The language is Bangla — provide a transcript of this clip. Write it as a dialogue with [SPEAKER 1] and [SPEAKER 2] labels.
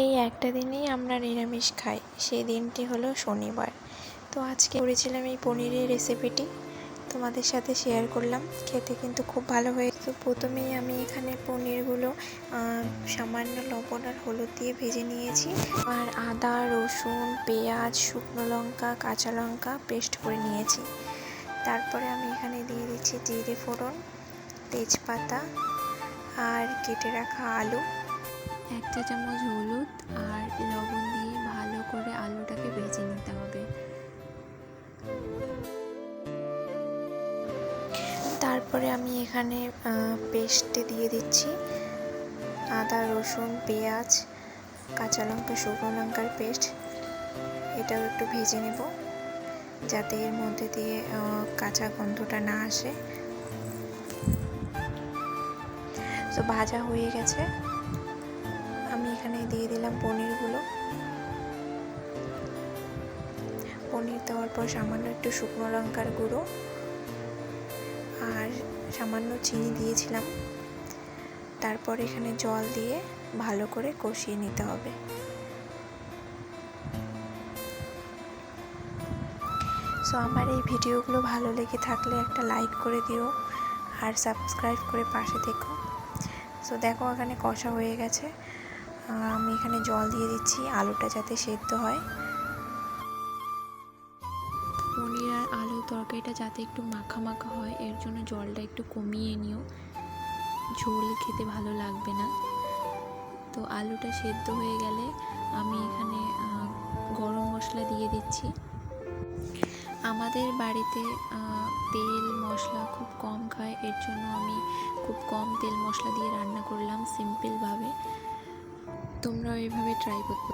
[SPEAKER 1] এই একটা দিনেই আমরা নিরামিষ খাই, সেই দিনটি হলো শনিবার। তো আজকে করেছিলাম এই পনিরের রেসিপিটি, তোমাদের সাথে শেয়ার করলাম। খেতে কিন্তু খুব ভালো হয়েছে। তো প্রথমেই আমি এখানে পনিরগুলো সামান্য লবণ আর হলুদ দিয়ে ভেজে নিয়েছি। আর আদা, রসুন, পেঁয়াজ, শুকনো লঙ্কা, কাঁচা লঙ্কা পেস্ট করে নিয়েছি। তারপরে আমি এখানে দিয়ে দিচ্ছি জিরে ফোড়ন, তেজপাতা আর কেটে রাখা আলু, 1 চা চামচ হলুদ আর লবণ দিয়ে ভালো করে আলুটাকে ভেজে নিতে হবে। তারপরে আমি এখানে পেস্টে দিয়ে দিচ্ছি আদা, রসুন, পেঁয়াজ, কাঁচা লঙ্কা, শুকনো লঙ্কার পেস্ট। এটাও একটু ভেজে নেব যাতে এর মধ্যে দিয়ে কাঁচা গন্ধটা না আসে। তো ভাজা হয়ে গেছে, আমি এখানে দিয়ে দিলাম পনিরগুলো। পনির দেওয়ার পর সামান্য একটু শুকনো লঙ্কার গুঁড়ো আর সামান্য চিনি দিয়েছিলাম। তারপর এখানে জল দিয়ে ভালো করে কষিয়ে নিতে হবে। সো আমার এই ভিডিওগুলো ভালো লেগে থাকলে একটা লাইক করে দিও আর সাবস্ক্রাইব করে পাশে থেকো। সো দেখো এখানে কষা হয়ে গেছে, আমি এখানে জল দিয়ে দিচ্ছি আলুটা যাতে সেদ্ধ হয়। পনির আর আলুর তরকারিটা যাতে একটু মাখা মাখা হয় এর জন্য জলটা একটু কমিয়ে নিও, ঝোল খেতে ভালো লাগবে না। তো আলুটা সেদ্ধ হয়ে গেলে আমি এখানে গরম মশলা দিয়ে দিচ্ছি। আমাদের বাড়িতে তেল মশলা খুব কম খায়, এর জন্য আমি খুব কম তেল মশলা দিয়ে রান্না করলাম সিম্পলভাবে। তোমরাও এইভাবে ট্রাই করতে